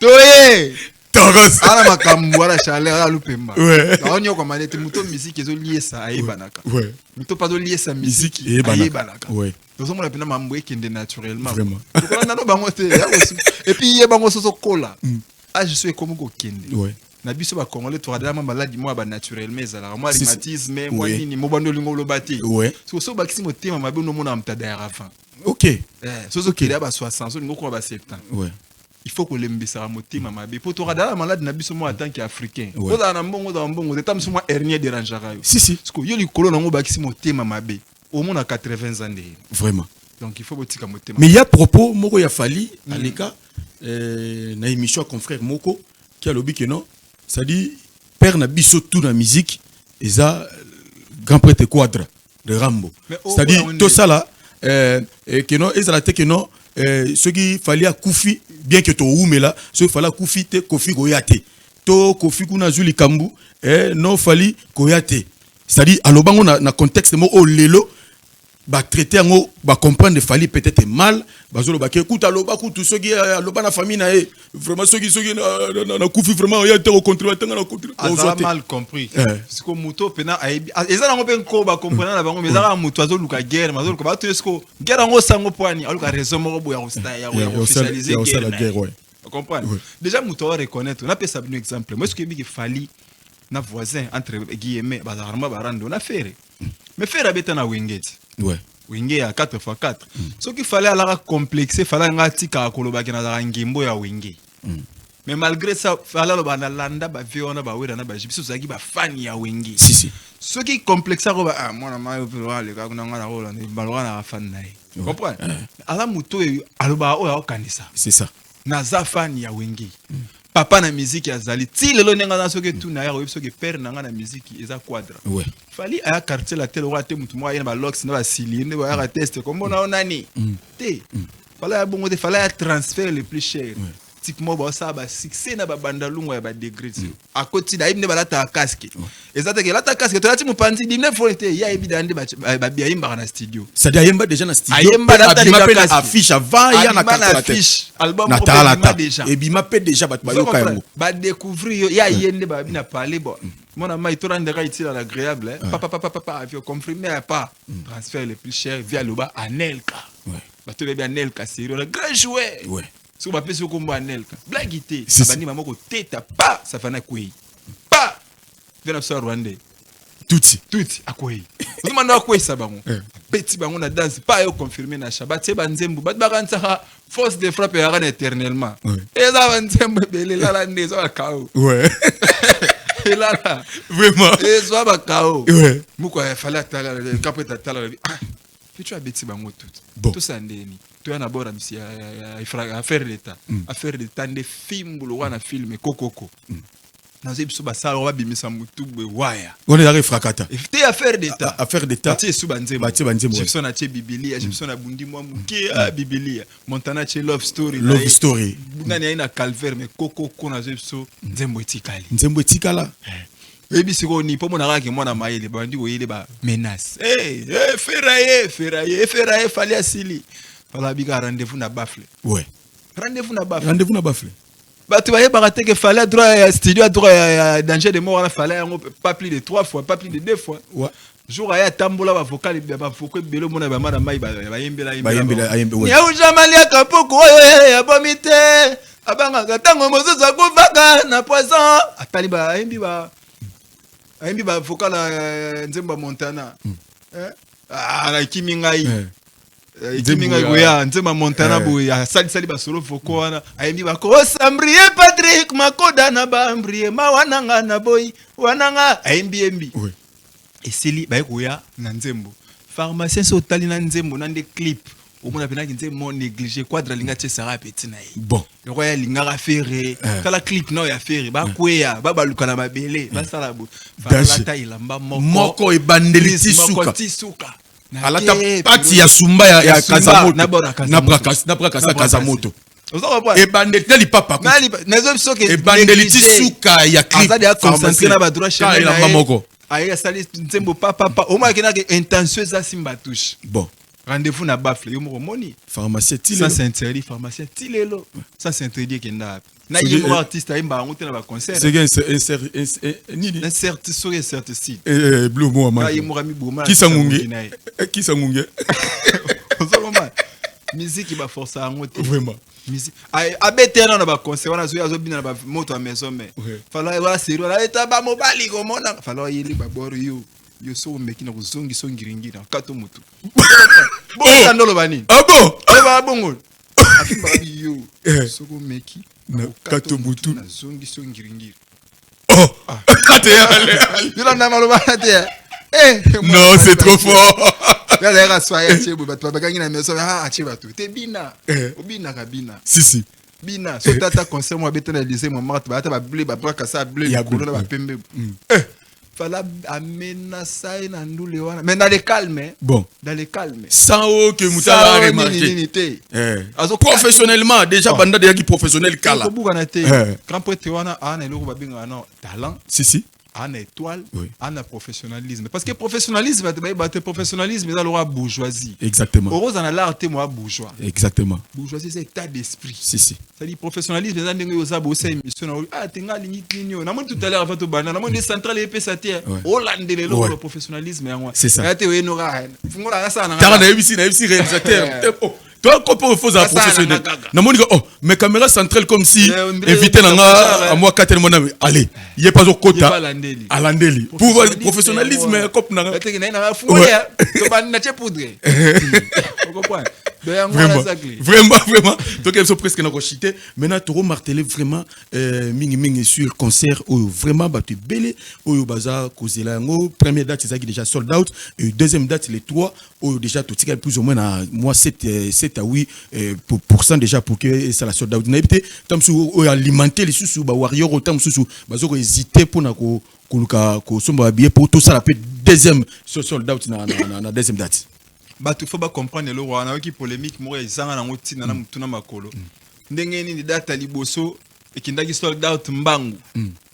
toye Taras ala makambo ala chaleur ala lupemba ouais onyo ko manete muto musique ezo lié ça ayibanaka ouais muto pas lié ça musique ayibanaka ouais donc on a pena mambo ekende naturellement vraiment donc on a no bango te et puis ye bango soso kola ah je suis comme ko kende ouais na biso ba congolais to radala maladi moi ba naturellement ezala moi rhumatisme moi nini mo bando lingo lobati ouais so ba kisi motema mabe no mona mtada ya rafa ok so kele ba 60 so lingo ko ba 70 ouais il faut que l'embissera motema mabe pour to radala maladi na biso moi en tant qu'africain ko da na mbongo de tam so moi hernie dérangera yo si parce que yo likolo nango ba kisi motema mabe au moins à 80 ans vraiment donc il faut botika motema mais il y a propos moko ya fali aleka na émission confrère moko qui a lobby que non ça dit père na biso tout na musique eza grand prêtre quadra de Rambo c'est à dire tout ça là que non ezala te que non ce qui fallait à Koufi bien que to oumela ce fallait à Koufi te Kofi goyate to Kofi kuna zuli kambu non fallait goyate c'est à dire alobango na contexte mo o lelo ba traiter ngo ba comprendre fallait peut-être mal bazolo ba écoute aloba kutu soki aloba na famille na vraiment soki na Koufi vraiment ya te au contrôle tanga na contrôle on mal compris parce que muto pena ezala ngo ben ko ba comprendre na bango mais ezala muto azoluka guerre mazolo ko ba to esko guerre ngo sango poani aluka raison mo bo ya osta ya officialiser guerre ouais vous comprenez déjà muto reconnaître on a pesa un exemple moi ce que bi fali na voisin entre guillemets bazarma barando na faire mais faire abeta na wingeti ouais winge ya 4x4 ce qu'il fallait alors complexer fallait ngati ka koloba kina za ngimbo ya winge mais malgré ça fallait lo bana landa ba viona ba wera na ba jibiso zaki ba fan ya winge si ce qui complexa ko ba mwana mayo le ka kuna ngana rola ni balora na fan nae comprends ala muto aloba o ya okanisa c'est ça na za fan ya winge papa na musique azali ti lelo nenga na soki tu na ya ko soki père na nga na musique eza quadra ouais fali aya quartier la tele roi te mutu mo ayena ba lox na ba siline ba ya test comme on a onani te fala ya bongo te fala ya transfert le plus cher typiquement ba ça ba succès na ba banda lungu ya ba degré a côté da ibne ba la ta casque ezata ke la ta casque to la ti mu panzi bimne fonte ya ebidande ba bia yimba na studio ça dit ayemba déjà na studio ayemba na ta affiche avant ya na carte la tête album na déjà et bima pe déjà ba yoka yango ba découvrir ya yende ba bina parler bon mon ami to rendre utile à l'agréable papa avio confirmé pas transfert le plus cher via le bas Anelka bato bébé Anelka sérieux le grand joueur Ouais. si on appelle ce combo Anelka blaguité Si, ça bandi maman ko teta pas ça fana quoi pas vient à Rwandais Tuti. tout à quoi on demande à quoi ça bango petit bango na danse pas yo confirmer na shabat c'est banzembu bat bakansa force de frappe ya ran éternellement et ça banzembu belé la ndezo akao Ouais. et là Vraiment. et ça ba kao Ouais. muko fallait atala kapeta atala tu as bêti bango Bon. tout ça ndeni tu as d'abord amisi affaire d'état affaire d'état des films bulu wana film kokoko na zebiso basala wa bimisa mutu be waya On est arrivé fracata. c'était affaire d'état Affaire d'état. Batie sous banzembo. Batie banzembo, ouais. Gibson a tché Biblia, Gibson a bundi moi muke Biblia. Montana tché Love Story. Love Story. Nani aina calvaire mais koko kona zebso nzembo etikali. Nzembo etikala. Ebi siko ni po mona raki mwana maele bandi oyele ba menace. Ferraille fallait asili. Fala biga rendez-vous na bafle. Ouais. Rendez-vous na bafle. Rendez-vous na bafle. Batu baye barate que fallait droit studio droit danger de mort na fallait pas plus de 3 fois, pas plus de 2 fois. Ouais. Jour aya tambola ba vocal ba vocal belo mona ba mara mai ba yembela Ayembe, ouais. ya ujamali akapoko oyo ya bomite abanga katango mozuzu akuvaka na poison atali ba ayembi ba vocal nzemba Montana na kimi ngai kimi ngai goya nzemba Montana boya sali ba solo voko wana ayembi ba ko Sambrie Patrick Makoda na ba ambrie mawananga na boy wananga ayembi Ouais. esili bayekoya na nzembo pharmacien so tali na nzembo na nde clip omona pena ki nzembo négligé quadra linga tse sara petit na ye Bon. le roya linga ferré tala clip na ya ferré ba kweya ba baluka na babele ba sala bo falata ilamba Moko ebandeliti moko suka. tisuka Alata pati ya sumba ya Kazamoto. Na brakasa Kazamoto. Ebandeliti papa. nazo soke Ebandeliti suka ya clip. azadi a concentrer na ba droit chemin na moko. aye sali nzembo papa o ma kena ke intention za simba touche Bon. rendez-vous na bafle yo moko moni Pharmacien ça Tilelo. c'est interdit pharmacien tilelo ça c'est interdit kenda na C'est yimo du- artiste aimba ngote na ba concert C'est un nini. na certes sur certes si Blue Mo na ama. yimo rami boma Qui sangunge? Qui sangunge? ozoma musique ba force ngote Vraiment. musique abetena na ba concert wana zo yazo bina na ba moto à maison mais Ouais. fala wa sero na eta ba mobali ko mona fala yeli ba boro yo so meki na kuzongi so ngiringira kato mutu bo kandolo bani Ah bon? ba bongo afimba yo so ko meki Na kato mutu. na zongi so ngiringira Oh! Kate allez. yula na maloba te Non, c'est trop fort. ya la soya chebo ba bakangi na meso cheba tu te bina obina kabina Si. bina so tata concert mo abeta na lycée mo marta ba ta ba blé ba braka sa blé Ya ko blé, na ba ouais. pembe fala amena sai na ndule wana mais dans le calme Bon. dans le calme Sans que Moutala a remarqué. Professionnellement, déjà, Banda de Yaki professionnel Kala. grand prêtre wana ana eloko babinga no talent Si. ana étoile Oui. ana professionnalisme parce que professionnalisme ba professionnalisme eza loi bourgeoisie Exactement. heureusement dans l'art te moi bourgeois Exactement. bourgeoisie c'est état d'esprit Si. ça dit professionnalisme eza ndenge yo zabo sa émission na tenga lingi nini na mon tout à l'heure avant to bana na mon des centrales épée ça tie holandais le Ouais. professionnalisme ya moi C'est ça. ya te we no ga fungola ça na Tara na ABC réalisateur. Toi, comment faut ça professionnel? Na moni oh, mes caméras centrales comme si invité nanga à moi 4 mois allez, il est pas au quota. À Landeli. Pour professionnalisme comme nanga. te na na fungola to ban na che poudre vous comprenez Vraiment. Donc elles sont presque na chité. Maintenant tu marteler vraiment mingi sur concert où vraiment battu belé où baza kozela ngo première date c'est déjà sold out et deuxième date les 3 où déjà tout ticket plus ou moins à moi 7 à 8% déjà pour que ça la sold out. N'habité tam sou alimenter les sous ba warrior autant sous bazoko hésiter pour na ko somba billet pour tout ça la peut deuxième sold out na deuxième date. Batu faut pas comprendre le roi na qui polémique mo ezanga na ngoti na mutuna makolo ndenge nini data liboso ekindaki sold out mbangu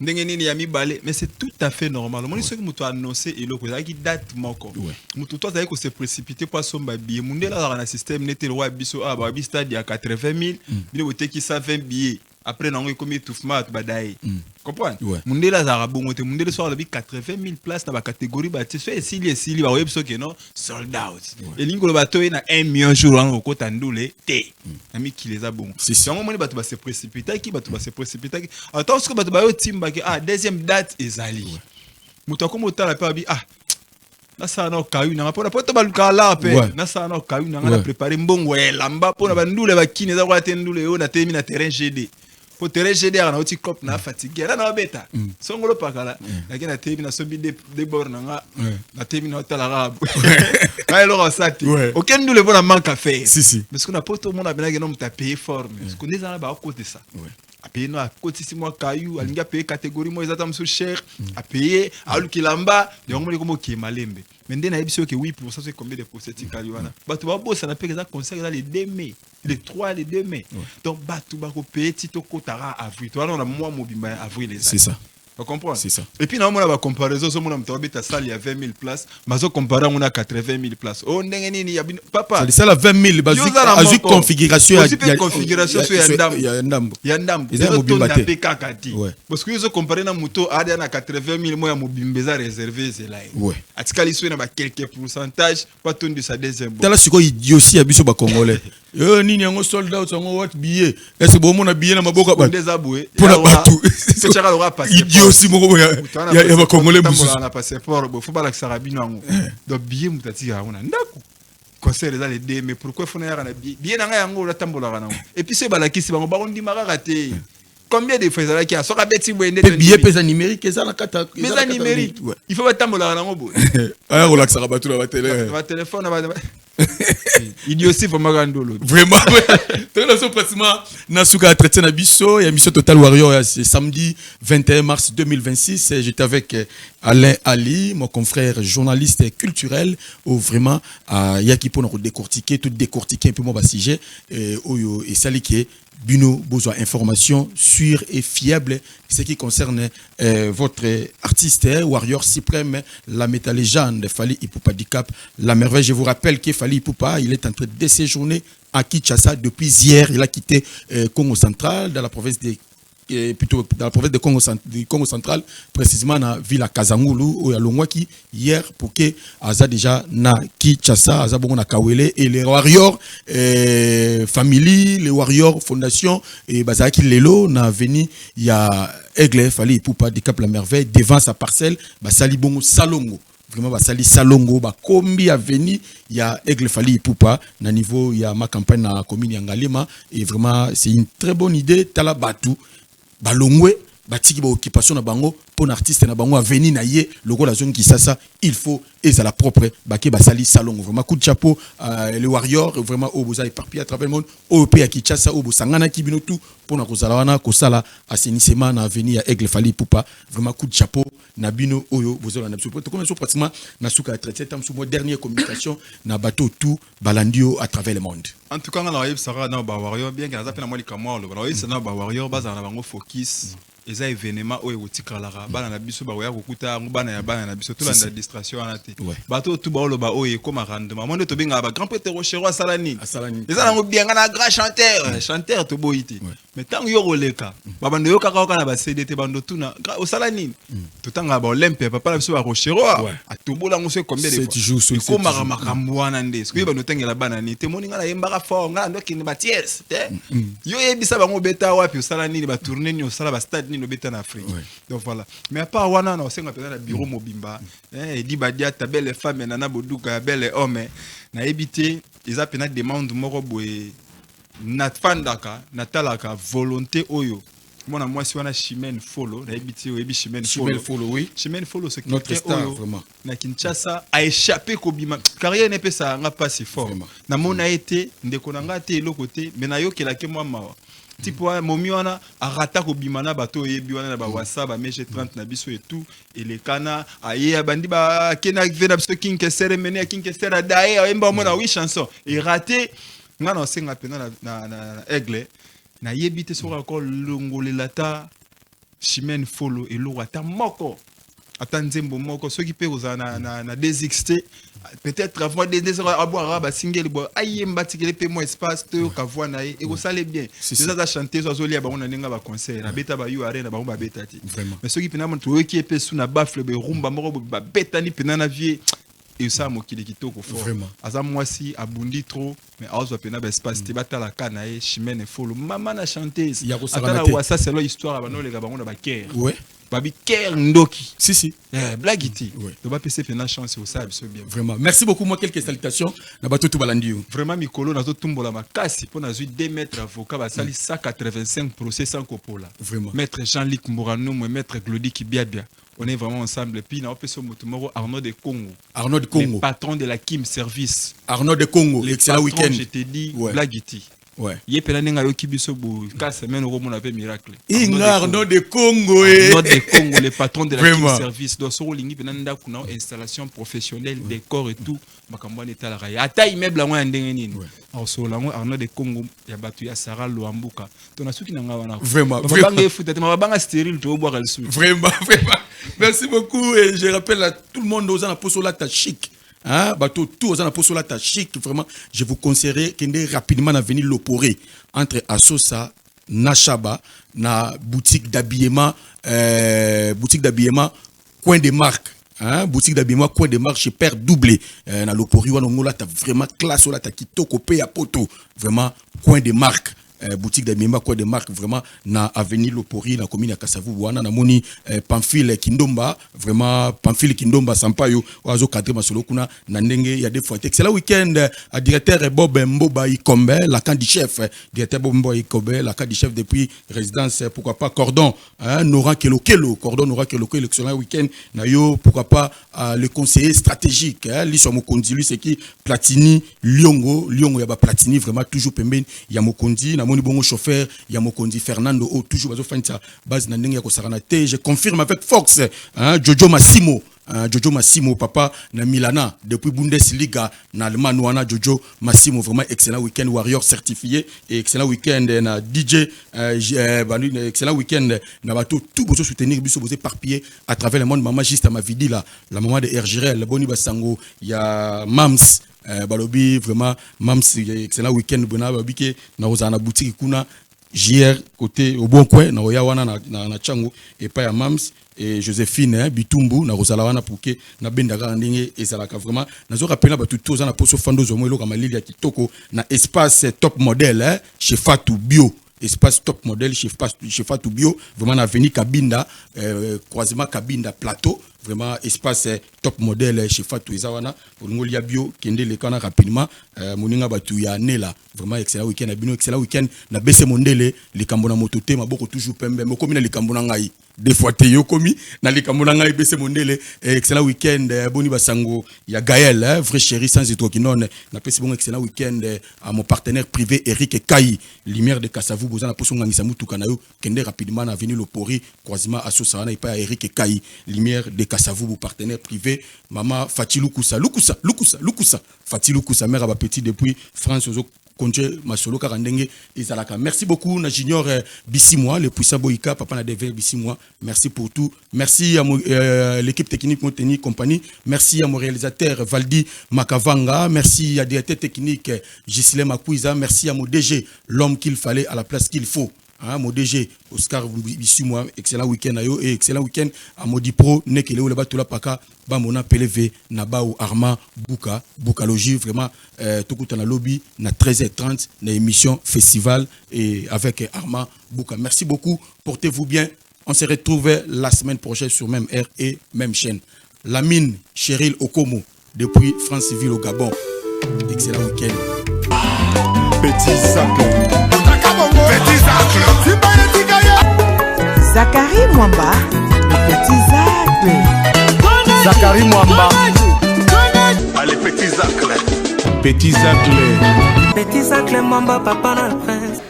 ndenge nini ya mibale mais c'est tout à fait normal moni ce que mutu annoncer eloko ezaki date moko mutu toi ça ko se précipiter pour somba billet mundela na système nete le roi biso ba bi stade ya 80 000 bino boteki 120 billets après nango comme étouffement badaye comprendre Ouais. mundela za rabongote mundela soir le 80 000 places dans la catégorie ba tso esili ba webso que non sold out et lingolo bato na 1 million jour en kota ndule te ami qui les a bon C'est ça. yango moni bato ba se précipiter qui bato ba se précipiter attends ce que bato ba yo timba que deuxième date ezali muto ko motala pe abi nasa na kayu na pona poto baluka la pe nasa na kayu na na préparer mbongo elamba pona bandule bakine za kwa tendule yo na temi na terrain GD po terrain GD na oti cop na fatigué na beta songolo pakala lakini na temi na sobi de bord na na temi na tala rabu na elo sati okendule pona manque à faire si parce que na poto mona benage no mta payer forme parce que ndeza na ba côté ça a payé no à côté si moi caillou alinga payer catégorie moi ezata mso cher a payer alukilamba donc mo comme ki malembe mais ndena ebiso que 8% c'est combien de pourcentage kaliwana batu ba bossa na payer ça conseil dans les 2 mai les 3 les 2 mai donc batu ba ko payer tito kotara avril toi on a mois mobimba avril les c'est ça. Tu comprends? C'est ça. Et puis, on a une comparaison, on a une salle, il y a 20 000 places, mais on compare, on a 80 000 places. Oh, papa. C'est ça la 20 000, il y a configuration. Il y a configuration, il y a un dam. Il y a un dam. Il y a un dam. Parce que vous comparez na moto, il y a 80 000, moi, il y a réservé, c'est là. Ouais. À ce cas, il y a quelques pourcentages, pas tout de sa deuxième. T'as là, c'est quoi, il y a aussi un biso congolais. Ni un soldat, c'est un billet. Est-ce que bon, on a billet dans ma boca? Pour des aboués. Pour la batou. Il aussi mon il y a congolais on a passeport faut pas la sarabino donc billet mutati ya ona ndako conseil les 2 mais pourquoi faut na billet na yango la tambola kana et puis c'est balakisi bango ba ndima raté combien de fois ça qui a soka beti bwende billet pesa numérique ça la kata mais ça numérique il faut pas tambola kana ngo ah relax ça ba tout la téléphone il y a aussi vraiment très pratiquement nasuka traité na biso ya mission Total Warrior c'est samedi 21 mars 2026 j'étais avec Alain Ali mon confrère journaliste culturel où vraiment yaki pour nous décortiquer un peu mon sujet oyo et sali qui Bino besoin information sûre et fiable ce qui concerne votre artiste warrior suprême la métal légende Fally Ipupa Dicap la merveille. Je vous rappelle que Fally Ipupa il est en train de séjourner à Kinshasa depuis hier. Il a quitté Congo central dans la province de plutôt dans la province de Congo central, précisément dans la ville à Kazangulu où il y a Longwaki hier pour que Aza déjà na Kinshasa Aza bongo na Kawele et les Warriors family les Warriors fondation et bazaki lelo na veni il y a Aigle Fally Ipupa Dicap la merveille devant sa parcelle basali bongo salongo vraiment basali salongo ba kombi aveni il y a Aigle Fally Ipupa na niveau il y a ma campagne na commune ya Ngalema et vraiment c'est une très bonne idée tala batu balongwe batiki ba occupation na bango pour artiste na bango aveni na ye logo la zone Kisasa il faut et ça la propre baké basali salongo vraiment coup de chapeau les Warriors vraiment au boza éparpillé à travers le monde au pays à Kinshasa au bosangana kibino tout pour na kozala wana kosala assainissement na avenir à Aigle Fally Ipupa vraiment coup de chapeau na bino oyo bozola na biso to comme pratiquement na suka traité tam sous dernière communication na bateau tout balandio à travers le monde. En tout cas on a sara na ba Warrior bien que na zapena moi likamwa lo ba na ba Warrior baza na bango focus eza événement oyo otikalaka bana na biso ba oya kokuta bana ya bana na biso to la distraction ana te bato tout ba oloba oyo comme rendement moi to benga ba grand prêtre Rochero Salani eza na bien na grand chanteur to boyiti mais tant yo roleka ba bando yo kaka na ba CDT bando tuna au Salani to tanga ba Olympe papa na biso ba Rochero a tobola ngo se combien de fois comme makambo wana nde ce que ba no tengela bana ni te moninga na yembaka fort ngala ndo kini ba tiers te yo yebisa bango beta wapi au Salani ba tourner ni au sala ba stade ni no beta na Afrique donc voilà mais à part wana na osenga pena na bureau mobimba di badia ta belle femme nana boduka belle homme na ebité ils a pena demande moko boye na fandaka na talaka volonté oyo mona moi si wana Chimène Folo na ebité oyebi Chimène Folo oui Chimène Folo c'est notre star vraiment na Kinshasa a échappé kobima carrière n'est pas ça nga pas si fort na mona été ndeko na nga te lokote mais na yokela ke moi mawa tipo momi wana arata kobima na bato yebi wana na ba WhatsApp ba mege 30 na biso et tout et les kana aye bandi ba kena vena biso kinke cérémonie kinke sera dae emba mona oui chanson et raté ngana osenga pena na Aigle na yebite sur encore longolelata Chimène Folo et lo ata moko ata nzembo moko ceux qui peut na 2XT peut-être avant des heures à boire à single boy aïe mbatikele pe moi espace to kavwa na et ko sale bien ça da chanter so zolia ba on nga ba concert na beta ba yu arena ba beta ti mais ceux qui pena man to qui pe suna bafle be rumba moko ba beta ni pena na vie et ça mokili kitoko fort vraiment aza mwasi abundi trop mais azo pena ba espace te bata la kana e chimene folo mama na chanteuse atala wa ça c'est l'histoire ba no le ga ba on ba care ouais babi care ndoki si blagiti to ba pese pena chance au ça bien vraiment merci beaucoup moi quelques salutations na bato tout balandi vraiment mikolo na zo tumbola makasi pour na 2 mètres avocat ba sali 185 procès sans copola vraiment maître Jean-Luc Mourano maître Glody Kibiabia on est vraiment ensemble. Puis, on a fait Arnaud de Congo. Arnaud de Congo. Le patron de la Kim Service. Arnaud de Congo. Excellent week-end. Je t'ai dit, Blagiti. Ouais. Il y a un peu kibiso bu 4 semaines au mon avait miracle. Arnaud de Congo. Arnaud de Congo, le patron de la Kim Service. Donc, sur l'ingi penanda kuna installation professionnelle, décor et tout. Makambo n'était la raya. Ata immeuble en ndengeni. Alors, sur l'ango Arnaud de Congo, il y a battu ya Sarah Luambuka. Ton asuki nanga wana. Vraiment. Banga foot, ma banga stérile to boire le sou. Vraiment. Merci beaucoup et je rappelle à tout le monde aux anaposolata chic. Hein, bateau tout aux anaposolata chic. Vraiment, je vous conseillerais qu'elle rapidement à venir l'opérer entre Asosa, Nachaba, na boutique d'habillement, coin des marques. Hein, boutique d'habillement, coin des marques chez Père Doublé. Na l'opérer, on a vraiment classe, on a kitoko pe à poto. Vraiment, coin des marques. Boutique d'habillement quoi de marque vraiment na avenue Lopori na commune ya Kasavu wana na moni Pamphile Kindomba vraiment Pamphile Kindomba sampayo wazo cadre masolo kuna na ndenge ya des fois excellent week-end à directeur Bob Mboba Ikombe la camp du chef directeur Bob Mboba Ikombe la camp du chef depuis résidence pourquoi pas Cordon hein Nora Kelokelo Cordon Nora Kelokelo excellent week-end na yo pourquoi pas le conseiller stratégique hein Liso Mokondi lui c'est qui Platini Liongo ya ba Platini vraiment toujours pembeni ya Mokondi na moni bongo chauffeur ya Mokondi Fernando o toujours bazo fanisa base na ndenge ya kosarana te je confirme avec Fox hein Jojo Massimo papa na Milana depuis Bundesliga na Allemagne wana Jojo Massimo vraiment excellent week-end warrior certifié et excellent week-end na DJ excellent week-end na bato tout bozo soutenir biso bozo éparpillé à travers le monde maman juste à ma vidéo là la maman de RGRL boni basango ya Mams balobi vraiment Mams excellent week-end bona babike na ozana boutique kuna JR côté au bon coin na oya wana na chango et pas ya Mams et Joséphine Bitumbu na rozala wana pour que na bendaka ndenge ezalaka vraiment nazo rappeler ba tout ozana poso fando zo moelo kama lili ya kitoko na espace top modèle chez Fatou Bio espace top modèle chez Fatou Bio vraiment na avenue Kabinda croisement Kabinda plateau vraiment espace top modèle chez Fatou Ezawana pour ngolia bio kende le kana rapidement moninga batu ya nela vraiment excellent week-end abino excellent week-end na bese mondele likambo na motote maboko toujours pembe mokomi na likambo na ngai des fois te yokomi na likambo na ngai bese mondele excellent week-end boni basango ya Gaël vrai chéri sans hydroquinone na pesi bon excellent week-end à mon partenaire privé Eric Kai lumière de Kasavu bozana poso ngangisa mutuka na yo kende rapidement na avenue Lopori croisement Asosana et pas Eric Kai lumière de Kasavu mon partenaire privé maman Fatilou Koussa Fatilou Koussa mère à petit depuis France aux Conche Masolo Karandenge Izalaka. Merci beaucoup na Junior Bissimwa, le puissant Boïka, papa na Dever Bissimwa. Merci pour tout. Merci à l'équipe technique Monteni Compagnie. Merci à mon réalisateur Valdi Makavanga. Merci à directeur technique Gisile Makouiza. Merci à mon DG, l'homme qu'il fallait à la place qu'il faut. Hein, mon DG Oscar Bissimwa, excellent week-end à yo et excellent week-end à Modi Pro, Nekele ou le Batula Paka, Bamona PLV, Nabao Arma, Bouka Logi, vraiment, tout le temps dans lobby, na 13h30, na émission festival et avec Arma Bouka. Merci beaucoup, portez-vous bien. On se retrouve la semaine prochaine sur même air et même chaîne. Lamine Cheryl Okomo, depuis France-Ville au Gabon. Excellent week-end. Petit sac. Petit Zacle. Zachary Mwamba, le petit Zacle. Zachary Mwamba. Allez, Petit Zacle. Petit Zacle. Petit Zacle, Mwamba, papa na prince.